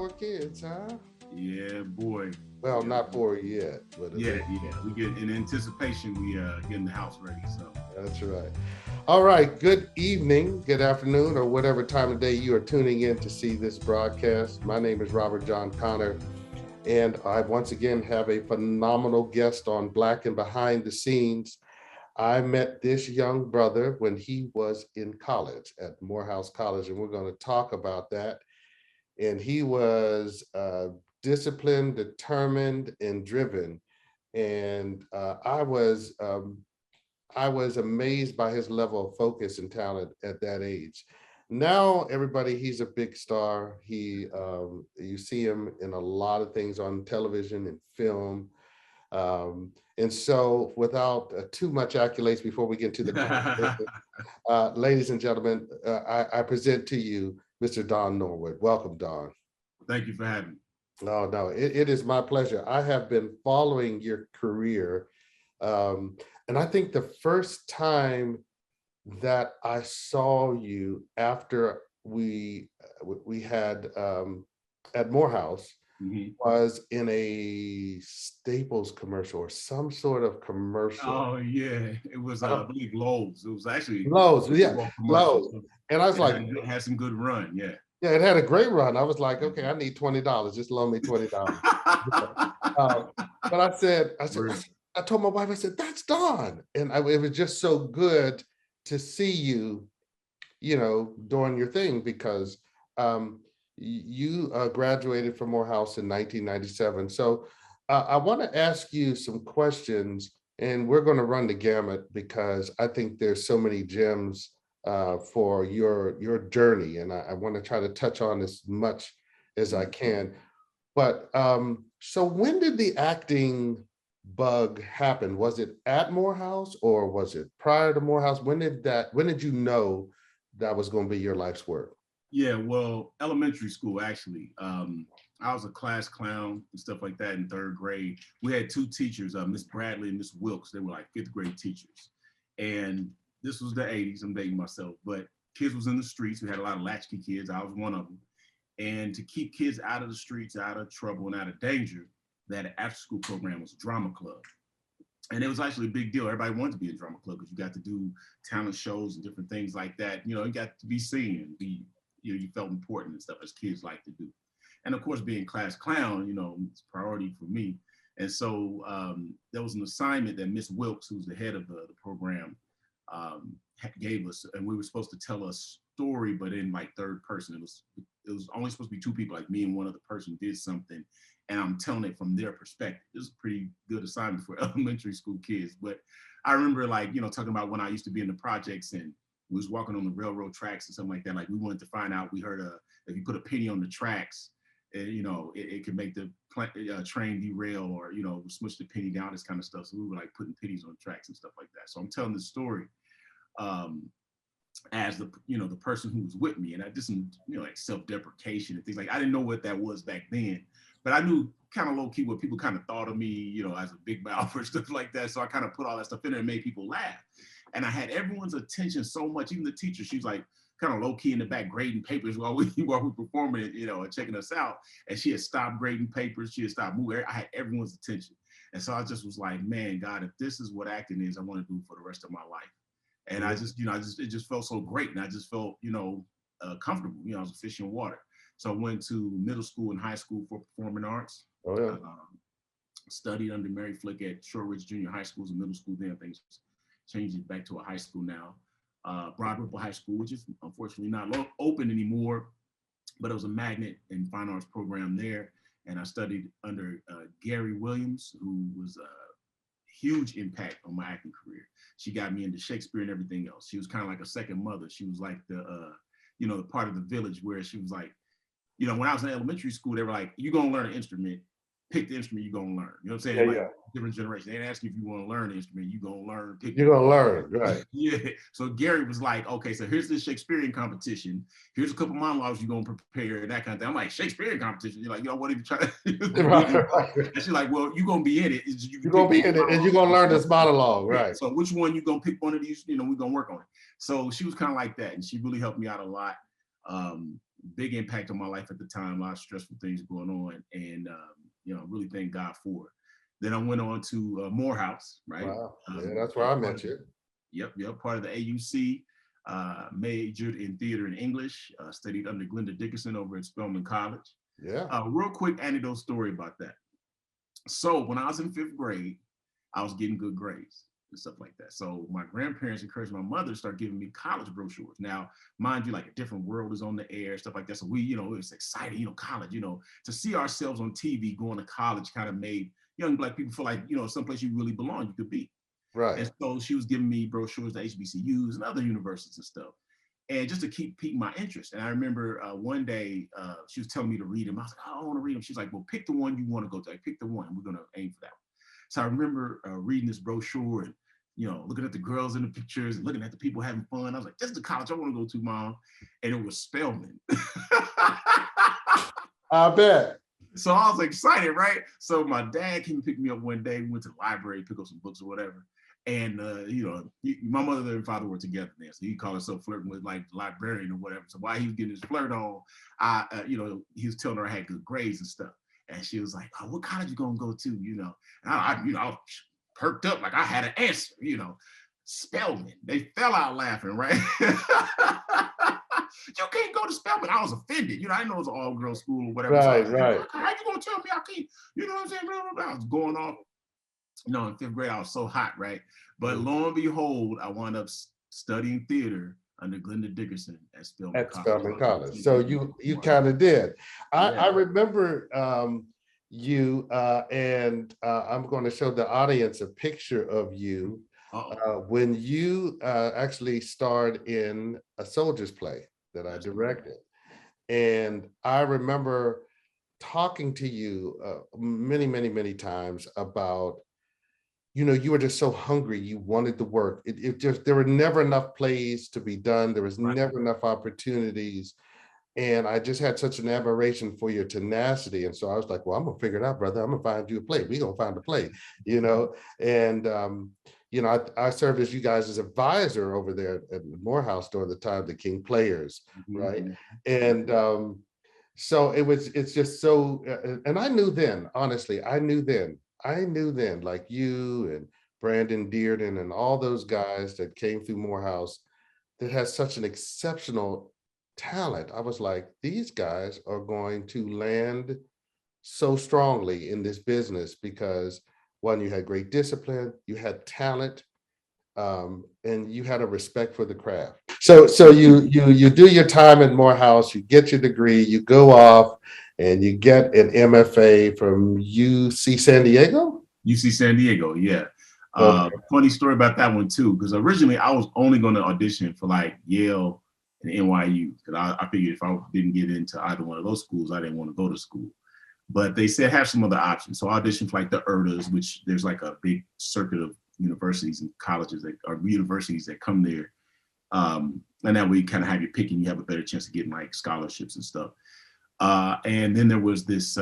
four kids, huh? Yeah, boy. Well, Yeah, not four yet, but yeah. We get in anticipation. We getting the house ready. So that's right. All right. Good evening, good afternoon, or whatever time of day you are tuning in to see this broadcast. My name is Robert John Connor, and I once again have a phenomenal guest on Black and Behind the Scenes. I met this young brother when he was in college at Morehouse College, and we're going to talk about that. And he was disciplined, determined, and driven. And I was amazed by his level of focus and talent at that age. Now, everybody, he's a big star. You see him in a lot of things on television and film. And so, without too much accolades before we get into the conversation, ladies and gentlemen, I present to you Mr. Dohn Norwood. Welcome, Don. thank you for having me. No, it is my pleasure. I have been following your career. Um, and I think the first time that I saw you after we had at Morehouse Hmm. was in a Staples commercial or some sort of commercial. Oh yeah, it was I Uh, believe Lowe's. It was actually Lowe's, Super yeah, Bowl commercial. Lowe's. So And I was it like, had some good run. Yeah. yeah, it had a great run. I was like, okay, I need $20. Just loan me $20. Uh, but Real. I told my wife, I said, that's Don. And it was just so good to see you, doing your thing because you graduated from Morehouse in 1997. So I want to ask you some questions, and we're going to run the gamut because I think there's so many gems for your journey, and I want to try to touch on as much as I can. But so when did the acting bug happen? Was it at Morehouse or was it prior to Morehouse? When did you know that was going to be your life's work? Yeah, well, elementary school actually. I was a class clown and stuff like that in third grade. We had two teachers, Miss Bradley and Miss Wilkes. They were like fifth grade teachers, and this was the '80s. I'm dating myself, but kids was in the streets. We had a lot of latchkey kids. I was one of them. And to keep kids out of the streets, out of trouble, and out of danger, that after school program was drama club. And it was actually a big deal. Everybody wanted to be in drama club because you got to do talent shows and different things like that. You got to be seen and you felt important and stuff as kids like to do. And of course, being class clown, it's a priority for me. And so there was an assignment that Miss Wilkes, who's the head of the program, gave us, and we were supposed to tell a story, but in like third person. It was only supposed to be two people, like me and one other person did something, and I'm telling it from their perspective. It was a pretty good assignment for elementary school kids. But I remember talking about when I used to be in the projects and we was walking on the railroad tracks and something like that. Like we wanted to find out, we heard if you put a penny on the tracks, it could make the train derail or, smush the penny down, this kind of stuff. So we were like putting pennies on the tracks and stuff like that. So I'm telling this story um, as the person who was with me, and I did some like self-deprecation and things like I didn't know what that was back then, but I knew kind of low key what people kind of thought of me, as a big mouth or stuff like that. So I kind of put all that stuff in there and made people laugh, and I had everyone's attention so much. Even the teacher, she's like kind of low key in the back grading papers while we performing it, and checking us out. And she had stopped grading papers. She had stopped moving. I had everyone's attention, and so I just was like, man, God, if this is what acting is, I want to do for the rest of my life. And I just, it just felt so great. And I just felt, comfortable. I was a fish in water. So I went to middle school and high school for performing arts. Oh yeah. Studied under Mary Flick at Shoreditch Junior High School, and middle school then. Things changed it back to a high school now. Broad Ripple High School, which is unfortunately not open anymore, but it was a magnet and fine arts program there. And I studied under Gary Williams, who was a huge impact on my acting career. She got me into Shakespeare and everything else. She was kind of like a second mother. She was like the part of the village where she was like, when I was in elementary school, they were like, you're going to learn an instrument, pick the instrument you're going to learn. You know what I'm saying? Yeah, like yeah. different generations. They didn't ask you if you want to learn an instrument, you're going to learn. You're going to learn, right? Yeah. So Gary was like, okay, so here's this Shakespearean competition. Here's a couple monologues you're going to prepare and that kind of thing. I'm like, Shakespearean competition? You're like, what are you trying to Right. And she's like, well, you're going to be in it. You're going to be in it and you're going to learn this monologue, right? So which one you going to pick one of these? We're going to work on it. So she was kind of like that. And she really helped me out a lot. Big impact on my life at the time, a lot of stressful things going on, and really thank God for it. Then I went on to Morehouse, right? Wow. Yeah, that's where I met you. Yep, part of the AUC. Majored in theater and English. Studied under Glenda Dickerson over at Spelman College. Yeah. Real quick anecdote story about that. So when I was in 5th grade, I was getting good grades and stuff like that. So my grandparents encouraged my mother to start giving me college brochures. Now, mind you, like a different world is on the air, stuff like that. So we, it was exciting, college, to see ourselves on TV going to college kind of made young Black people feel like, someplace you really belong, you could be. Right. And so she was giving me brochures to HBCUs and other universities and stuff. And just to keep piquing my interest. And I remember one day she was telling me to read them. I was like, I don't want to read them. She's like, well, pick the one you want to go to. Like, pick the one. We're going to aim for that one. So I remember reading this brochure and, looking at the girls in the pictures and looking at the people having fun. I was like, this is the college I want to go to, Mom. And it was Spelman. I bet. So I was excited, right? So my dad came and picked me up one day. We went to the library, pick up some books or whatever. And, my mother and father were together there. So he called himself flirting with like the librarian or whatever. So while he was getting his flirt on, he was telling her I had good grades and stuff. And she was like, oh, what college you going to go to, And I was perked up like I had an answer, Spelman. They fell out laughing, right? You can't go to Spelman. I was offended. I didn't know it was an all-girls school or whatever. Right, so right. How you going to tell me I can't? You know what I'm saying? Blah, blah, blah. I was going off. In 5th grade, I was so hot, right? But lo and behold, I wound up studying theater under Glenda Dickerson at Spelman College. So you kind of did. I remember you, and I'm going to show the audience a picture of you when you actually starred in a soldier's play that I directed. And I remember talking to you many, many, many times about, you were just so hungry. You wanted to work. It just, there were never enough plays to be done. There was never enough opportunities. And I just had such an admiration for your tenacity. And so I was like, well, I'm gonna figure it out, brother. I'm gonna find you a play. We're gonna find a play, And, I served as you guys' advisor over there at Morehouse during the time, the King Players, right? And so it's just so, and I knew then, honestly, I knew then, like you and Brandon Dearden and all those guys that came through Morehouse that has such an exceptional talent. I was like, these guys are going to land so strongly in this business because one, you had great discipline, you had talent, and you had a respect for the craft. So you do your time at Morehouse, you get your degree, you go off and you get an MFA from UC San Diego? UC San Diego, yeah. Funny story about that one too, because originally I was only going to audition for like Yale and NYU, because I figured if I didn't get into either one of those schools, I didn't want to go to school. But they said have some other options. So I auditioned for like the ERDAs, which there's like a big circuit of universities and colleges that are universities that come there. And that way you kind of have your pick and you have a better chance of getting like scholarships and stuff. And then there was this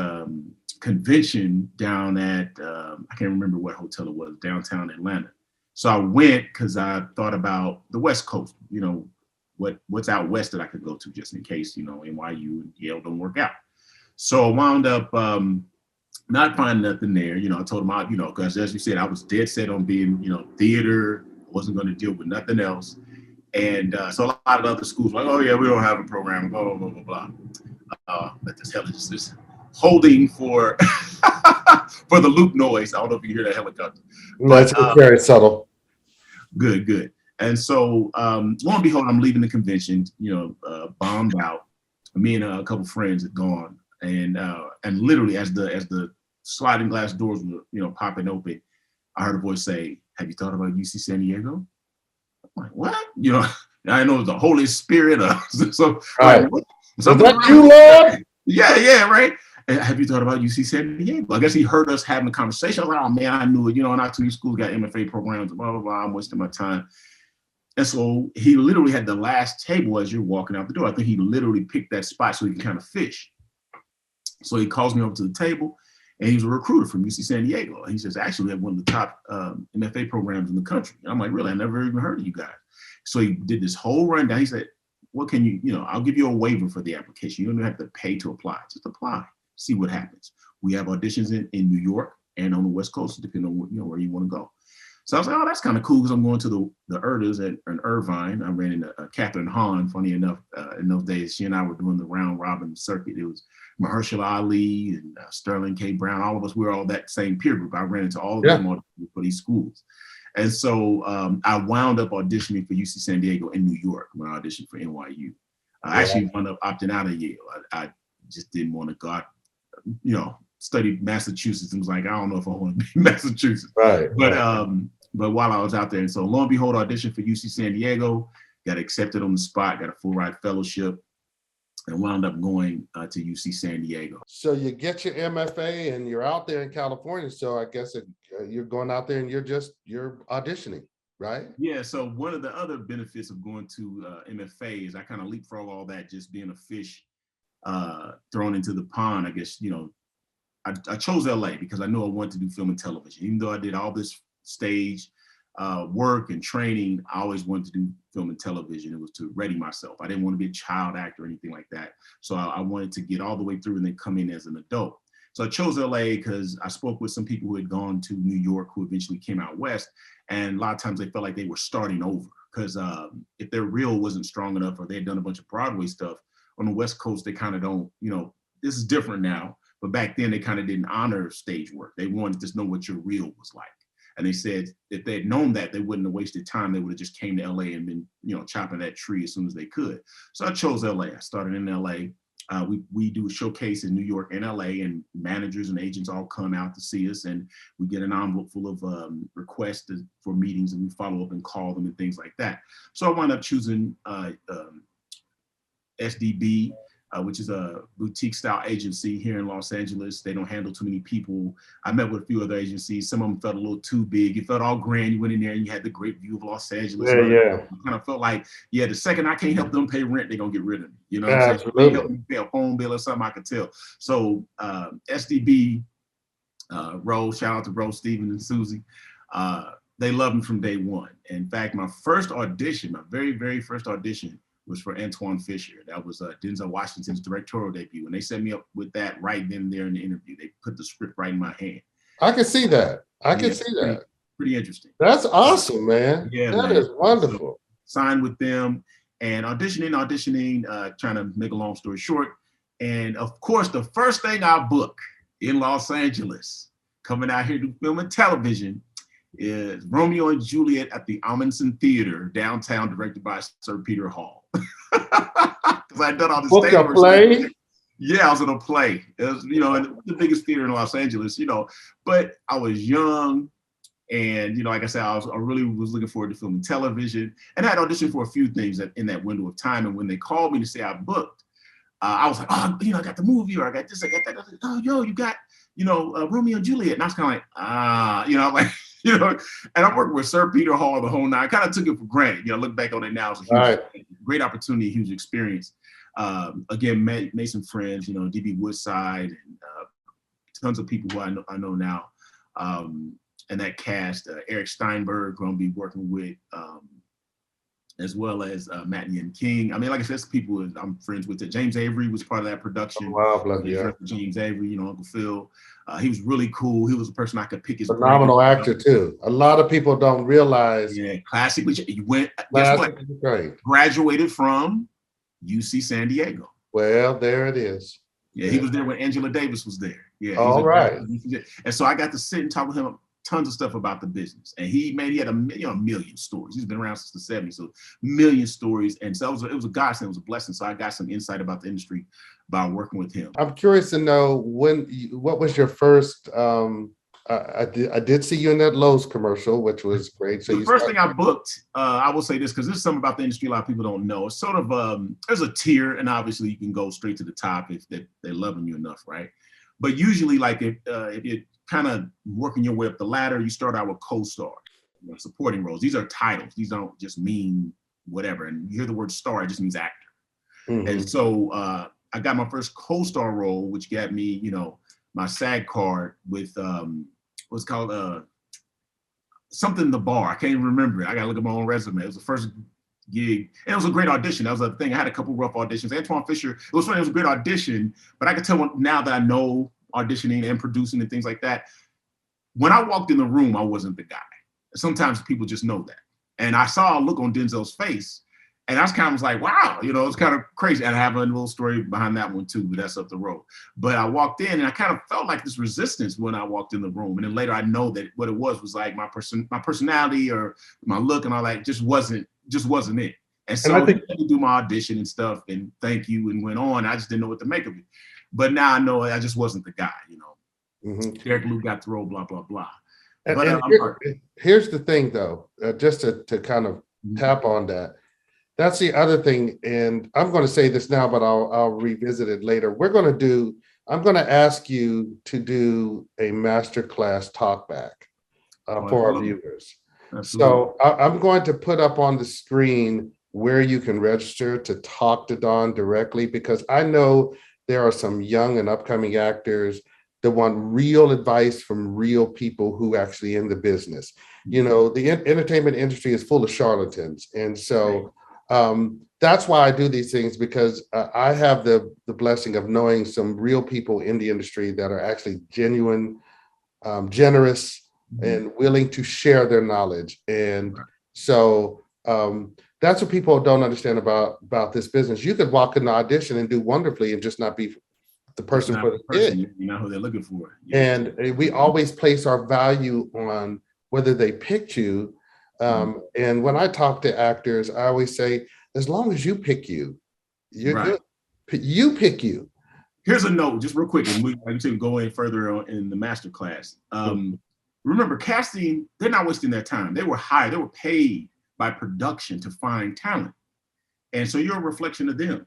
convention down at, I can't remember what hotel it was, downtown Atlanta. So I went because I thought about the West Coast, what's out west that I could go to just in case, NYU and Yale don't work out. So I wound up not finding nothing there. I told them, because as you said, I was dead set on being, theater, wasn't going to deal with nothing else. And so a lot of the other schools were like, oh yeah, we don't have a program, blah, blah, blah, blah, blah. But this helicopter is holding for for the loop noise. I don't know if you hear that helicopter. But, it's very subtle. Good. And so lo and behold, I'm leaving the convention, bombed out. Me and a couple friends had gone, and literally as the sliding glass doors were popping open, I heard a voice say, "Have you thought about UC San Diego?" I'm like, what? I know the Holy Spirit. So right. Like, is that you, Lord? Yeah, right. And have you thought about UC San Diego? I guess he heard us having a conversation. I was like, oh man, I knew it. Not too many schools got MFA programs, blah, blah, blah. I'm wasting my time. And so he literally had the last table as you're walking out the door. I think he literally picked that spot so he can kind of fish. So he calls me over to the table, and he's a recruiter from UC San Diego. And he says, actually, we have one of the top MFA programs in the country. And I'm like, really? I never even heard of you guys. So he did this whole rundown. He said, what can you, I'll give you a waiver for the application. You don't have to pay to apply. Just apply, see what happens. We have auditions in New York and on the West Coast, depending on where you want to go. So I was like, oh, that's kind of cool because I'm going to the Erdas in Irvine. I ran into Catherine Hahn, funny enough, in those days. She and I were doing the round robin circuit. It was Mahershala Ali and Sterling K. Brown. All of us, we were all that same peer group. I ran into all of them for these schools. And so I wound up auditioning for UC San Diego in New York when I auditioned for NYU. I actually wound up opting out of Yale. I just didn't want to go out, studied Massachusetts and was like, I don't know if I want to be in Massachusetts. Right. But while I was out there, and so lo and behold, auditioned for UC San Diego, got accepted on the spot, got a full ride fellowship, and wound up going to UC San Diego. So you get your MFA and you're out there in California. So I guess you're going out there and you're auditioning, right? Yeah. So one of the other benefits of going to MFA is I kind of leapfrog all that, just being a fish thrown into the pond. I guess, I chose LA because I knew I wanted to do film and television. Even though I did all this stage work and training, I always wanted to do film and television. It was to ready myself. I didn't want to be a child actor or anything like that. So I wanted to get all the way through and then come in as an adult. So I chose LA because I spoke with some people who had gone to New York who eventually came out West. And a lot of times they felt like they were starting over because if their reel wasn't strong enough or they had done a bunch of Broadway stuff on the West Coast, they kind of don't, this is different now. But back then they kind of didn't honor stage work. They wanted to know what your reel was like. And they said if they had known that, they wouldn't have wasted time. They would have just came to LA and been, chopping that tree as soon as they could. So I chose LA. I started in LA. We do a showcase in New York and LA, and managers and agents all come out to see us, and we get an envelope full of requests for meetings, and we follow up and call them and things like that. So I wound up choosing SDB, which is a boutique style agency here in Los Angeles. They don't handle too many people. I met with a few other agencies. Some of them felt a little too big. It felt all grand. You went in there and you had the great view of Los Angeles. Yeah. Kind of felt like, the second I can't help them pay rent, they're gonna get rid of me. You know what I'm saying? Absolutely. They help me pay a phone bill or something, I could tell. So SDB, Rose, shout out to Rose, Steven, and Susie. They loved me from day one. In fact, my first audition, my very, very first audition, was for Antoine Fisher. That was Denzel Washington's directorial debut. And they set me up with that right then and there in the interview. They put the script right in my hand. I can see that. I can see that. Pretty interesting. That's awesome, man. Yeah, that man. is wonderful. So, signed with them and auditioning, trying to make a long story short. And of course, the first thing I book in Los Angeles, coming out here to film and television, is Romeo and Juliet at the Amundsen Theater downtown, directed by Sir Peter Hall. Because I'd done all this Book a play? Yeah, I was in a play. It was, the biggest theater in Los Angeles, but I was young. And, like I said, I really was looking forward to film and television, and I had auditioned for a few things in that window of time. And when they called me to say I booked, I was like, oh, I got the movie, or I got this, I got that. I was like, oh, yo, you got, Romeo and Juliet. And I was kind of like, and I'm working with Sir Peter Hall the whole night. I kind of took it for granted. Look back on it now, it's a great opportunity, huge experience. Again, made some friends, DB Woodside, and tons of people who I know now. And that cast, Eric Steinberg, who I'm be working with, as well as Matt Yen King. I mean, like I said, people I'm friends with. James Avery was part of that production. Oh, wow, yeah. James Avery, Uncle Phil. He was really cool. He was a person I could pick his phenomenal brain. Actor too. A lot of people don't realize. Yeah, classically, you went. Guess what? Great. Graduated from UC San Diego. Well, there it is. Yeah, he was there when Angela Davis was there. Yeah. All right. And so I got to sit and talk with him tons of stuff about the business, and he had a million stories. He's been around since the 70s, so million stories. And so it was a godsend, it was a blessing. So I got some insight about the industry by working with him. I'm curious to know what was your first? I did see you in that Lowe's commercial, which was great. So the first thing I booked, I will say this because there's something about the industry a lot of people don't know. It's sort of there's a tier, and obviously you can go straight to the top if they're loving you enough, right? But usually, like if you're kind of working your way up the ladder, you start out with co-star, supporting roles. These are titles. These don't just mean whatever. And you hear the word star, it just means actor. Mm-hmm. And so I got my first co-star role, which got me, my SAG card with what's called something the bar. I can't even remember it. I gotta look at my own resume. It was the first gig. And it was a great audition. That was the thing. I had a couple rough auditions. Antoine Fisher, it was funny, it was a great audition, but I could tell now that I know auditioning and producing and things like that, when I walked in the room, I wasn't the guy. Sometimes people just know that. And I saw a look on Denzel's face, and I was kind of like, wow, you know, it's kind of crazy. And I have a little story behind that one too, but that's up the road. But I walked in and I kind of felt like this resistance when I walked in the room. And then later I know that what it was like my personality or my look and all that just wasn't it. And so I think to do my audition and stuff and thank you and went on. I just didn't know what to make of it. But now I know I just wasn't the guy, you know. Derek Lou got the role, blah, blah, blah. But here's the thing though, just to kind of tap on that. That's the other thing, and I'm going to say this now, but I'll revisit it later. I'm going to ask you to do a masterclass talkback for our viewers. Absolutely. So I'm going to put up on the screen where you can register to talk to Dohn directly, because I know there are some young and upcoming actors that want real advice from real people who actually in the business. You know, the entertainment industry is full of charlatans, and so that's why I do these things, because I have the blessing of knowing some real people in the industry that are actually genuine, generous, and willing to share their knowledge. And so that's what people don't understand about this business. You could walk in the audition and do wonderfully and just not be the person for the person. You know who they're looking for. And we always place our value on whether they picked you. And when I talk to actors, I always say, as long as you pick you, you're good. You pick you. Here's a note, just real quick, and we can go in further on in the master class. Remember, casting, they're not wasting their time. They were hired, they were paid by production to find talent. And so you're a reflection of them.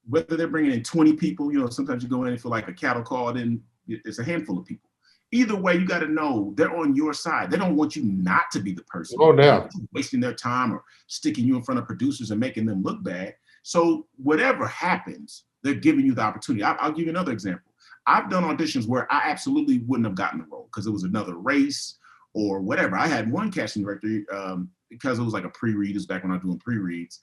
Whether they're bringing in 20 people, you know, sometimes you go in and feel like a cattle call, then it's a handful of people. Either way, you got to know they're on your side. They don't want you not to be the person. Oh, no. Wasting their time or sticking you in front of producers and making them look bad. So whatever happens, they're giving you the opportunity. I'll give you another example. I've done auditions where I absolutely wouldn't have gotten the role because it was another race or whatever. I had one casting director, because it was like a pre-read, it was back when I was doing pre-reads.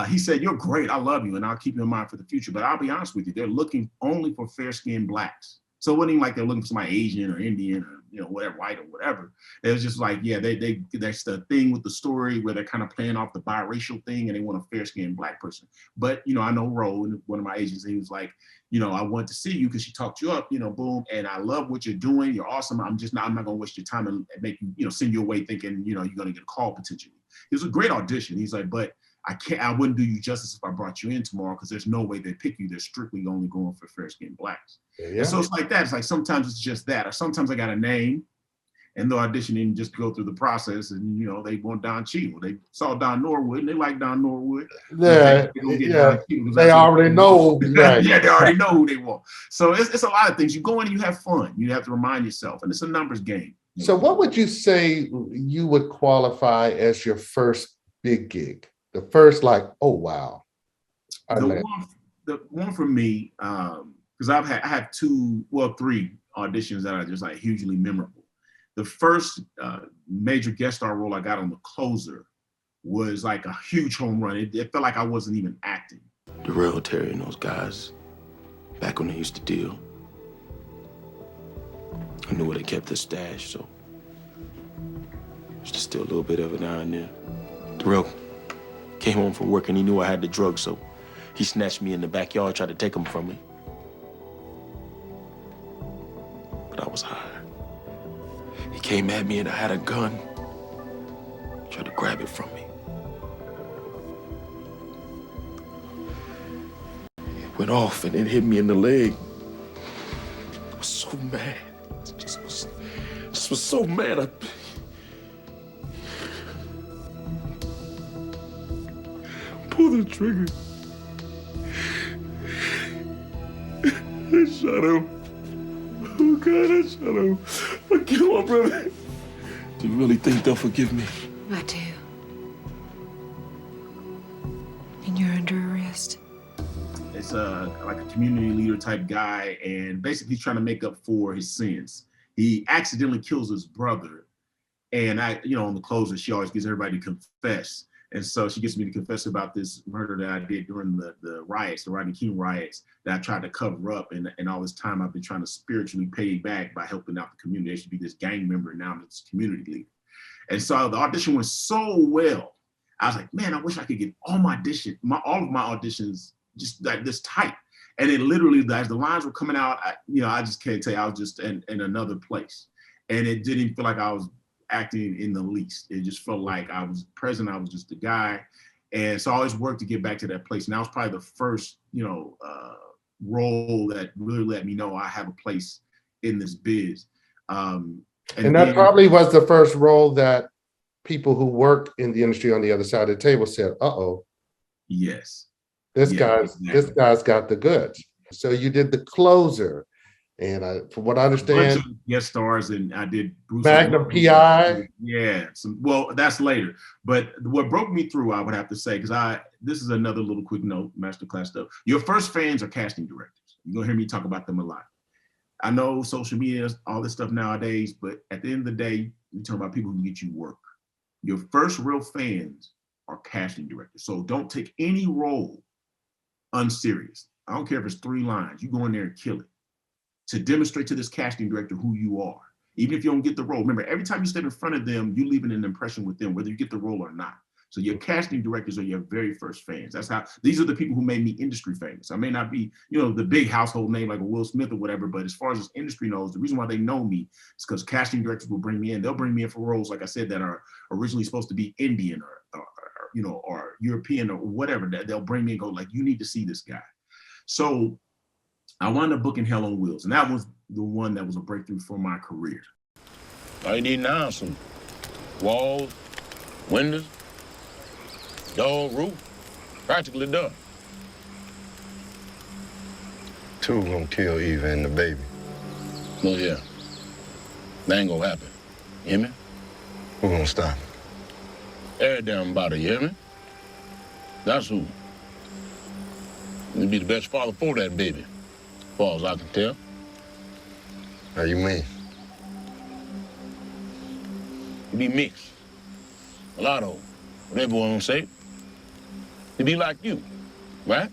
He said, "You're great, I love you, and I'll keep you in mind for the future. But I'll be honest with you, they're looking only for fair-skinned blacks." So it wasn't even like they're looking for somebody Asian or Indian or, you know, whatever, white or whatever. It was just like, yeah, that's the thing with the story where they're kind of playing off the biracial thing and they want a fair-skinned black person. But, you know, I know Ro, one of my agents, he was like, you know, I want to see you because she talked you up, you know, boom. And I love what you're doing. You're awesome. I'm not going to waste your time and make you, you know, send you away thinking, you know, you're going to get a call potentially. It was a great audition. He's like, but I wouldn't do you justice if I brought you in tomorrow because there's no way they pick you. They're strictly only going for fair-skinned blacks. Yeah. And so it's like that. It's like sometimes it's just that. Or sometimes I got a name and they're auditioning just go through the process and, you know, they want Don Cheadle. They saw Dohn Norwood and they like Dohn Norwood. Yeah, they already know. Right. Yeah, they already know who they want. So it's a lot of things. You go in and you have fun. You have to remind yourself. And it's a numbers game. So what would you say you would qualify as your first big gig? The first, like, oh, wow. The one for me, because I have three auditions that are just like hugely memorable. The first major guest star role I got on The Closer was like a huge home run. It felt like I wasn't even acting. Darrell, Terry, and those guys, back when they used to deal, I knew where they kept their stash, so there's just still a little bit of it now and then. Darrell came home from work and he knew I had the drugs, so he snatched me in the backyard, tried to take them from me. But I was high. He came at me and I had a gun. He tried to grab it from me. It went off and it hit me in the leg. I was so mad. I just was so mad. I pulled the trigger. I shot him. Oh God, I shot him. I killed my brother. Do you really think they'll forgive me? I do. And you're under arrest. It's like a community leader type guy, and basically trying to make up for his sins. He accidentally kills his brother, and on The Closer, she always gets everybody to confess. And so she gets me to confess about this murder that I did during the riots, the Rodney King riots, that I tried to cover up. And all this time I've been trying to spiritually pay back by helping out the community. I should be this gang member, and now I'm this community leader. And so the audition went so well. I was like, man, I wish I could get all of my auditions just like this tight. And it literally, as the lines were coming out, I just can't tell you, I was just in another place. And it didn't feel like I was acting in the least. It just felt like I was present. I was just the guy. And so I always worked to get back to that place. And that was probably the first, role that really let me know I have a place in this biz. And that probably was the first role that people who work in the industry on the other side of the table said, uh-oh. Yes. This guy's got the goods. So you did The Closer. And from what I understand, guest stars, and I did Bruce Magnum PI. Yeah, well, that's later. But what broke me through, I would have to say, because this is another little quick note, masterclass stuff. Your first fans are casting directors. You're gonna hear me talk about them a lot. I know social media, all this stuff nowadays, but at the end of the day, we talk about people who can get you work. Your first real fans are casting directors. So don't take any role unserious. I don't care if it's 3 lines. You go in there and kill it, to demonstrate to this casting director who you are. Even if you don't get the role, remember, every time you step in front of them, you're leaving an impression with them, whether you get the role or not. So your casting directors are your very first fans. These are the people who made me industry famous. I may not be, the big household name like a Will Smith or whatever, but as far as this industry knows, the reason why they know me is because casting directors will bring me in. They'll bring me in for roles, like I said, that are originally supposed to be Indian or European or whatever. That they'll bring me and go like, you need to see this guy. So I wound up booking Hell on Wheels, and that was the one that was a breakthrough for my career. All you need now is some walls, windows, door, roof, practically done. 2 gonna kill Eva and the baby. Look here, that ain't gonna happen. You hear me? Who gonna stop? Every damn body, you hear me? That's who. You'd be the best father for that baby, as far as I can tell. How you mean? You be mixed. A lot of what everyone gonna say. You be like you, right?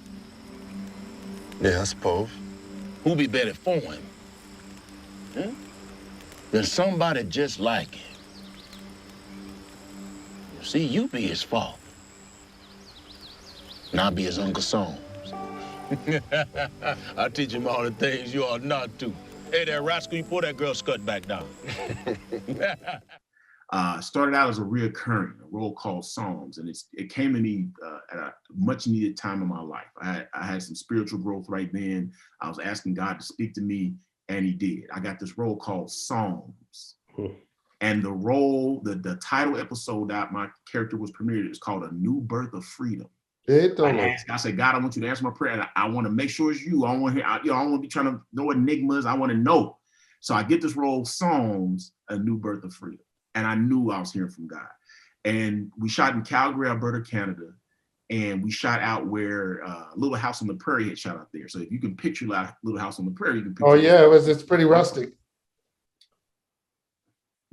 Yeah, I suppose. Who be better for him? Than somebody just like him. You see, you be his father. And I'll be his Uncle Soames. I teach him all the things you ought not to. Hey there, rascal, you pull that girl's skirt back down. Started out as a reoccurring, a role called Psalms, and it came to me at a much needed time in my life. I had some spiritual growth right then. I was asking God to speak to me, and he did. I got this role called Psalms. And the role, the title episode that my character was premiered is called A New Birth of Freedom. I said, God, I want you to answer my prayer. And I want to make sure it's you. I don't want to I don't want to be trying to know enigmas. I want to know. So I get this role, Psalms, A New Birth of Freedom. And I knew I was hearing from God. And we shot in Calgary, Alberta, Canada. And we shot out where Little House on the Prairie had shot out there. So if you can picture Little House on the Prairie, you can picture. Oh yeah, it's pretty rustic.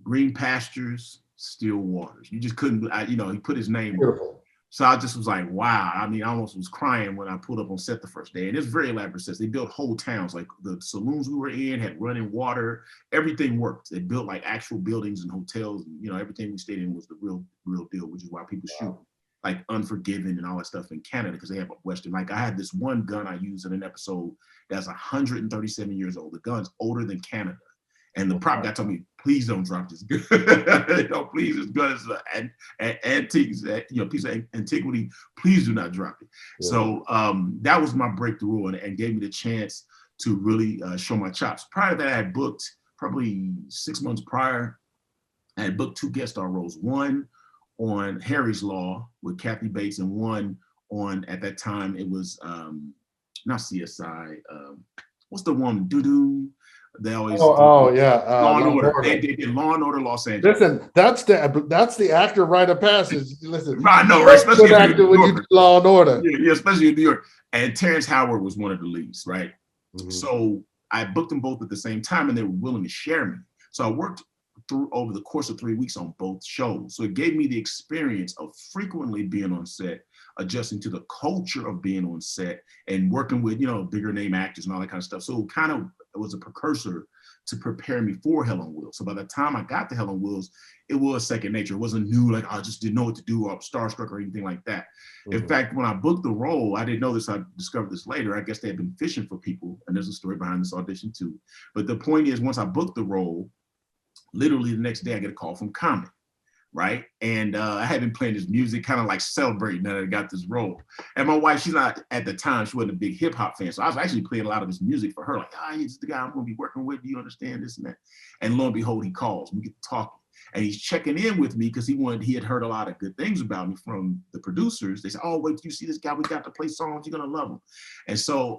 Green pastures, still waters. You just couldn't, he put his name. Beautiful. So I just was like, wow. I mean, I almost was crying when I pulled up on set the first day. And it's very elaborate sets. They built whole towns. Like the saloons we were in had running water. Everything worked. They built like actual buildings and hotels. And, everything we stayed in was the real deal, which is why people shoot like Unforgiven and all that stuff in Canada, because they have a Western. Like I had this one gun I used in an episode that's 137 years old. The gun's older than Canada. And the prop guy told me, please don't drop this gun. Please, this gun is an antique, piece of antiquity. Please do not drop it. Yeah. So that was my breakthrough and gave me the chance to really show my chops. Prior to that, I had booked probably 6 months prior. I had booked 2 guest star roles, one on Harry's Law with Kathy Bates, and one on, at that time, it was not CSI. What's the one? Doo-doo. They always Law and Order. They did Law and Order Los Angeles. Listen, that's the actor rite of passage. Listen, I know, right? Especially when you do Law and Order. Yeah, especially in New York. And Terrence Howard was one of the leads, right? Mm-hmm. So I booked them both at the same time, and they were willing to share me. So I worked over the course of 3 weeks on both shows. So it gave me the experience of frequently being on set, adjusting to the culture of being on set, and working with, bigger name actors and all that kind of stuff. So it was a precursor to prepare me for Hell on Wheels. So by the time I got to Hell on Wheels, it was second nature. It wasn't new, like I just didn't know what to do, or I was starstruck or anything like that. In fact, when I booked the role, I didn't know this, I discovered this later. I guess they had been fishing for people, and there's a story behind this audition too. But the point is, once I booked the role, literally the next day I get a call from Common, right? And I had been playing this music, kind of like celebrating that I got this role. And my wife, she's not, at the time, she wasn't a big hip hop fan. So I was actually playing a lot of his music for her, like, he's the guy I'm gonna be working with, do you understand this and that? And lo and behold, he calls, we get talking. And he's checking in with me because he had heard a lot of good things about me from the producers. They said, oh, wait till you see this guy, we got to play songs, you're gonna love him. And so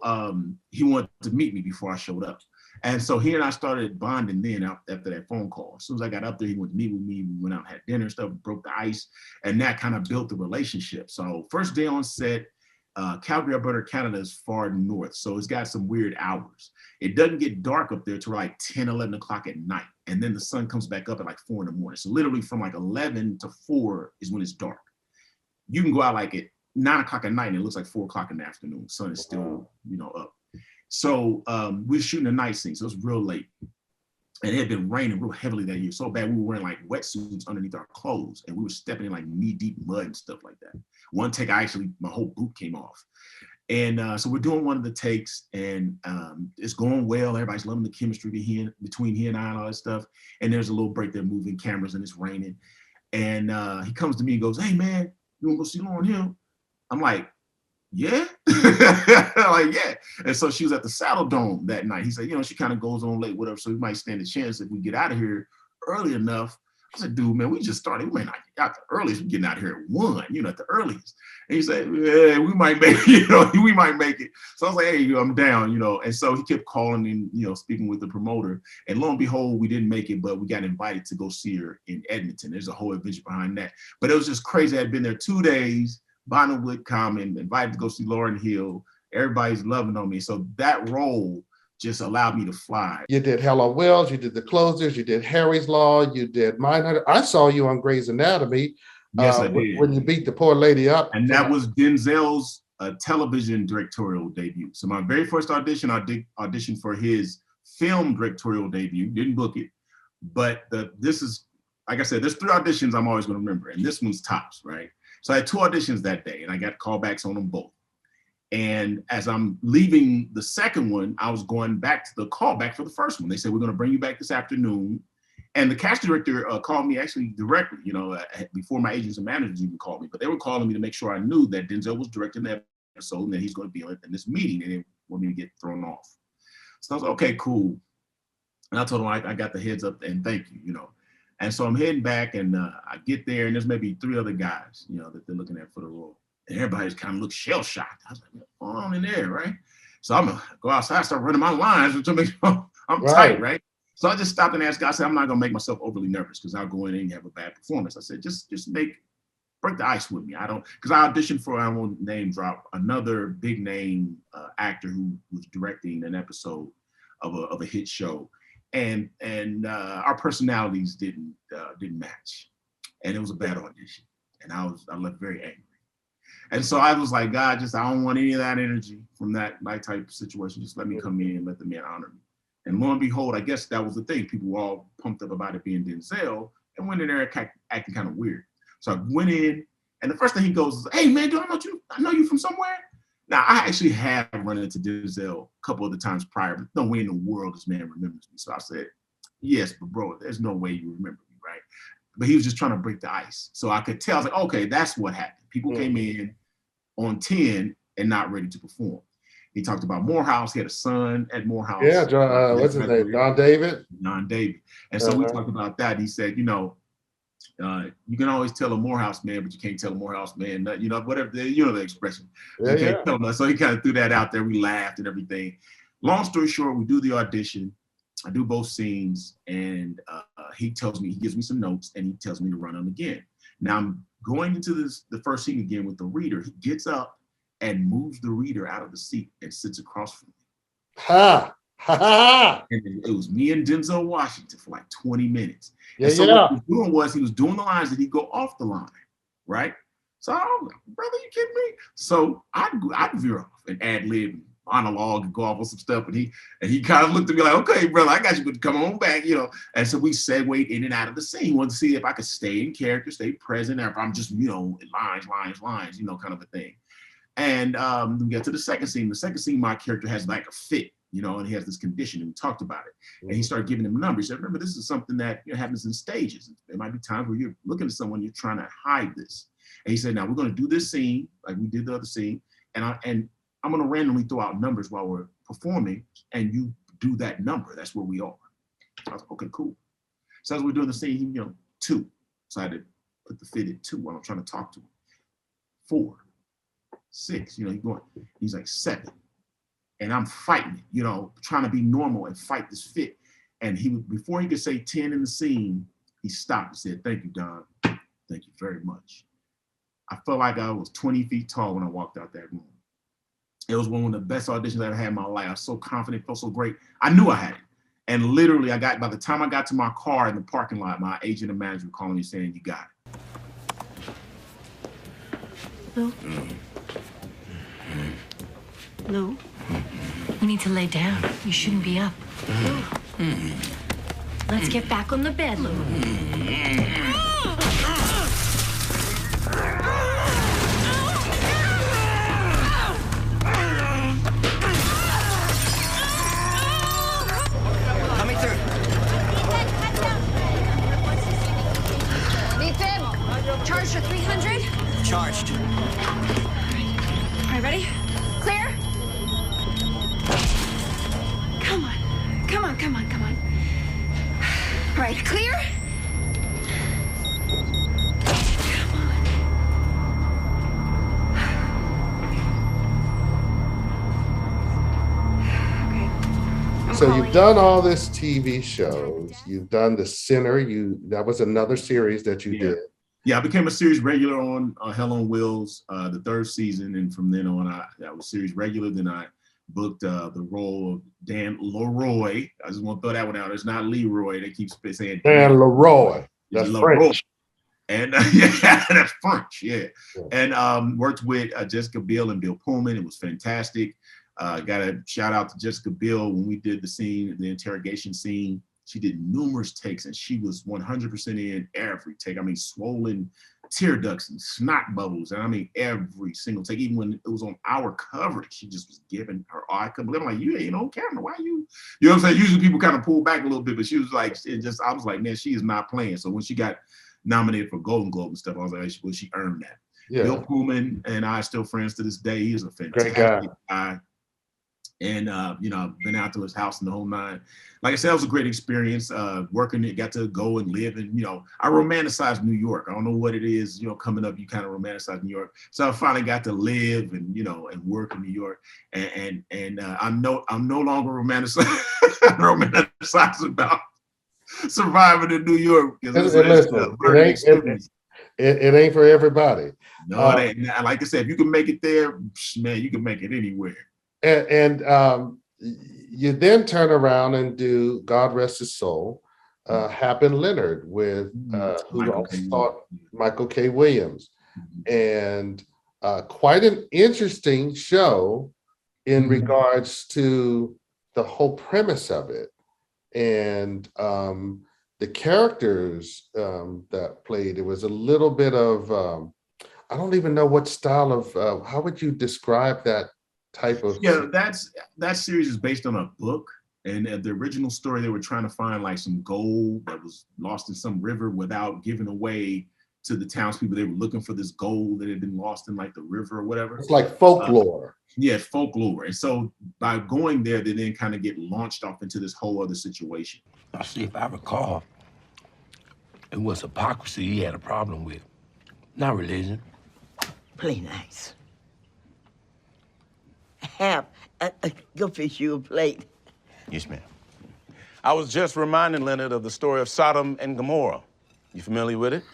he wanted to meet me before I showed up. And so he and I started bonding then after that phone call. As soon as I got up there, he went to meet with me. We went out and had dinner and stuff, broke the ice, and that kind of built the relationship. So first day on set, Calgary, Alberta, Canada is far north. So it's got some weird hours. It doesn't get dark up there till like 10, 11 o'clock at night. And then the sun comes back up at like 4 in the morning. So literally from like 11 to 4 is when it's dark. You can go out like at 9 o'clock at night and it looks like 4 o'clock in the afternoon. The sun is still, up. So we were shooting a night scene, so it was real late. And it had been raining real heavily that year, so bad we were wearing like wetsuits underneath our clothes, and we were stepping in like knee-deep mud and stuff like that. One take, my whole boot came off. And so we're doing one of the takes, and it's going well. Everybody's loving the chemistry between he and I and all that stuff. And there's a little break, they're moving cameras and it's raining. And he comes to me and goes, hey man, you wanna go see Lauryn Hill? I'm like, yeah. Like, yeah. And so she was at the Saddle Dome that night. He said, she kind of goes on late, whatever, so we might stand a chance if we get out of here early enough. I said, dude, man, we just started. We may not get out the earliest. We're getting out of here at 1, at the earliest. And he said, yeah, we might make it, we might make it. So I was like, hey, I'm down, And so he kept calling and, speaking with the promoter. And lo and behold, we didn't make it, but we got invited to go see her in Edmonton. There's a whole adventure behind that. But it was just crazy. I had been there 2 days. Bonner would come and invited to go see Lauryn Hill. Everybody's loving on me. So that role just allowed me to fly. You did Hell on Wheels, you did The Closers, you did Harry's Law, you did Mindhunter. I saw you on Grey's Anatomy. Yes, I did. When you beat the poor lady up. And that was Denzel's television directorial debut. So my very first audition, I auditioned for his film directorial debut. Didn't book it. But this is, like I said, there's 3 auditions I'm always going to remember. And this one's tops, right? So I had 2 auditions that day, and I got callbacks on them both. And as I'm leaving the second one, I was going back to the callback for the first one. They said, we're going to bring you back this afternoon. And the casting director called me actually directly, before my agents and managers even called me. But they were calling me to make sure I knew that Denzel was directing that episode and that he's going to be in this meeting, and they want me to get thrown off. So I was like, okay, cool. And I told them I got the heads up and thank you, And so I'm heading back, and I get there, and there's maybe 3 other guys, that they're looking at for the role. And everybody's kind of looks shell-shocked. I was like, what's going on in there, right? So I'm gonna go outside, start running my lines to make sure I'm tight, right? So I just stopped and asked God, I said, I'm not gonna make myself overly nervous because I'll go in and have a bad performance. I said, just break the ice with me. Because I auditioned for, I won't name drop, another big name actor who was directing an episode of a hit show. And our personalities didn't match, and it was a bad audition, and I left very angry. And so I was like, God, I don't want any of that energy from that type of situation. Just let me come in and let the man honor me. And lo and behold, I guess that was the thing. People were all pumped up about it being Denzel, and went in there acting kind of weird. So I went in, and the first thing he goes is, hey man, do I know you? I know you from somewhere. Now, I actually have run into Denzel a couple of the times prior, but no way in the world this man remembers me. So I said, yes, but bro, there's no way you remember me, right? But he was just trying to break the ice. So I could tell, I was like, okay, that's what happened. People came in on 10 and not ready to perform. He talked about Morehouse. He had a son at Morehouse. Yeah, what's his name? Don David? Don David. And so we talked about that. He said, you can always tell a Morehouse man, but you can't tell a Morehouse man, whatever, the expression. You can't tell him. So he kind of threw that out there. We laughed and everything. Long story short, we do the audition. I do both scenes, and he gives me some notes, and he tells me to run them again. Now I'm going into the first scene again with the reader. He gets up and moves the reader out of the seat and sits across from me. Ha! Ha ha! And it was me and Denzel Washington for like 20 minutes. Yeah, And so yeah. what he was doing was he was doing the lines that he'd go off the line, right? So I'm like, brother, you kidding me? So I'd veer off and ad lib monologue and go off on some stuff. And he kind of looked at me like, okay, brother, I got you, but come on back, you know. And so we segued in and out of the scene. Wanted to see if I could stay in character, stay present, or if I'm just, you know, lines, you know, kind of a thing. And we get to the second scene. The second scene, my character has like a fit, you know, and he has this condition, and we talked about it. And he started giving him numbers. He said, remember, this is something that, you know, happens in stages. There might be times where you're looking at someone, you're trying to hide this. And he said, now we're going to do this scene like we did the other scene, and I'm going to randomly throw out numbers while we're performing, and you do that number. That's where we are. I was like, okay, cool. So as we're doing the scene, you know, 2. So I had to put the fit at 2 while I'm trying to talk to him. 4, 6, you know, he's like 7. And I'm fighting it, you know, trying to be normal and fight this fit. And before he could say 10 in the scene, he stopped and said, thank you, Don. Thank you very much. I felt like I was 20 feet tall when I walked out that room. It was one of the best auditions I ever had in my life. I was so confident, felt so great. I knew I had it. And literally, by the time I got to my car in the parking lot, my agent and manager were calling me saying, you got it. Lou? Lou? You need to lay down. You shouldn't be up. Lou? Let's get back on the bed, Lou. Coming through. Defib, charged for 300. Charged. All right, ready? Clear? Come on, come on, come on, come on. All right, clear? So you've done all this TV shows. You've done The Sinner. That was another series that you did. Yeah, I became a series regular on Hell on Wheels, the 3rd season, and from then on, I was series regular. Then I booked the role of Dan Leroy. I just want to throw that one out. It's not Leroy. They keep saying Dan Leroy. That's Leroy. French. And yeah, that's French. Yeah. And worked with Jessica Biel and Bill Pullman. It was fantastic. Got a shout out to Jessica Biel when we did the interrogation scene. She did numerous takes, and she was 100% in every take. I mean, swollen tear ducts and snot bubbles, and I mean every single take. Even when it was on our coverage, she just was giving her all. I couldn't believe. I'm like, you ain't on camera. Why you? You know what I'm saying? Usually people kind of pull back a little bit, but she was like, I was like, man, she is not playing. So when she got nominated for Golden Globe and stuff, I was like, well, she earned that. Yeah. Bill Pullman and I are still friends to this day. He is a fantastic guy. And you know, I've been out to his house and the whole 9. Like I said, it was a great experience. Working it, got to go and live, and you know, I romanticized New York. I don't know what it is, you know, coming up, you kind of romanticize New York. So I finally got to live and, you know, and work in New York. And I'm no longer romanticized about surviving in New York. It ain't for everybody. No, it ain't. Like I said, if you can make it there, man, you can make it anywhere. And you then turn around and do God Rest His Soul, Hap and Leonard with who also thought Michael K. Williams, and quite an interesting show in regards to the whole premise of it and the characters that played. It was a little bit of I don't even know what style of how would you describe that type of? Yeah, that series is based on a book, and the original story, they were trying to find like some gold that was lost in some river without giving away to the townspeople. They were looking for this gold that had been lost in like the river or whatever. It's like folklore. Yeah, folklore. And so by going there, they then kind of get launched off into this whole other situation. Now, see, if I recall, it was hypocrisy he had a problem with, not religion. Play nice. Hap, go fish you a plate. Yes, ma'am. I was just reminding Leonard of the story of Sodom and Gomorrah. You familiar with it?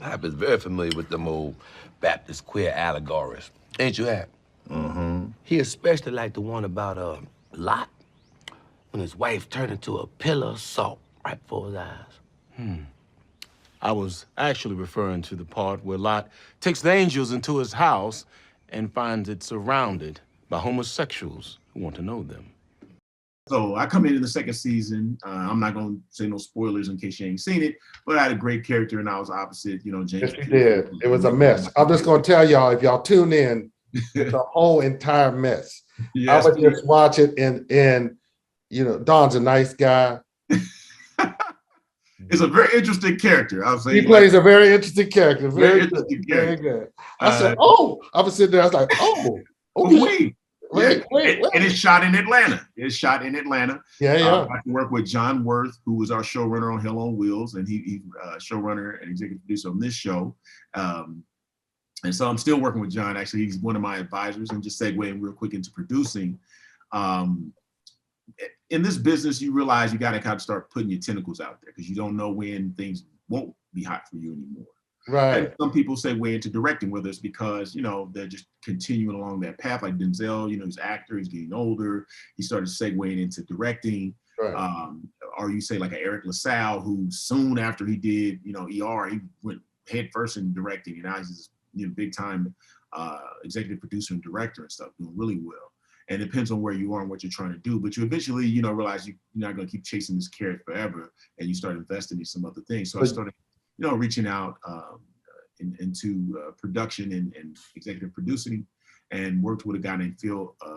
Hap is very familiar with them old Baptist queer allegories. Ain't you, Hap? Mm-hmm. He especially liked the one about Lot. when his wife turned into a pillar of salt right before his eyes. I was actually referring to the part where Lot takes the angels into his house and finds it surrounded by homosexuals who want to know them. So I come in the second season. I'm not going to say no spoilers in case you ain't seen it, but I had a great character and I was opposite, James. Yes, you did. It was a mess. I'm just going to tell y'all, if y'all tune in, it's a whole entire mess. I Yes, would just watch it and Don's a nice guy. it's a very interesting character. I'll say He plays a very interesting character. very Very good. interesting Very character. good. I said, oh, I was sitting there. I was like, oh, okay. Wait. Wait. And it's shot in Atlanta. Yeah. I work with John Worth, who was our showrunner on Hell on Wheels, and he showrunner and executive producer on this show. And so I'm still working with John. Actually, he's one of my advisors. And just segueing real quick into producing. In this business, you realize you got to kind of start putting your tentacles out there because you don't know when things won't be hot for you anymore. Right. And some people segue into directing with us because, they're just continuing along that path. Like Denzel, he's an actor, he's getting older. He started segueing into directing. Right. Or you say like an Eric LaSalle, who soon after he did, ER, he went head first in directing. And now he's big time executive producer and director and stuff, doing really well. And it depends on where you are and what you're trying to do. But you eventually, realize you're not going to keep chasing this carrot forever. And you start investing in some other things. So I started, reaching out into production and executive producing, and worked with a guy named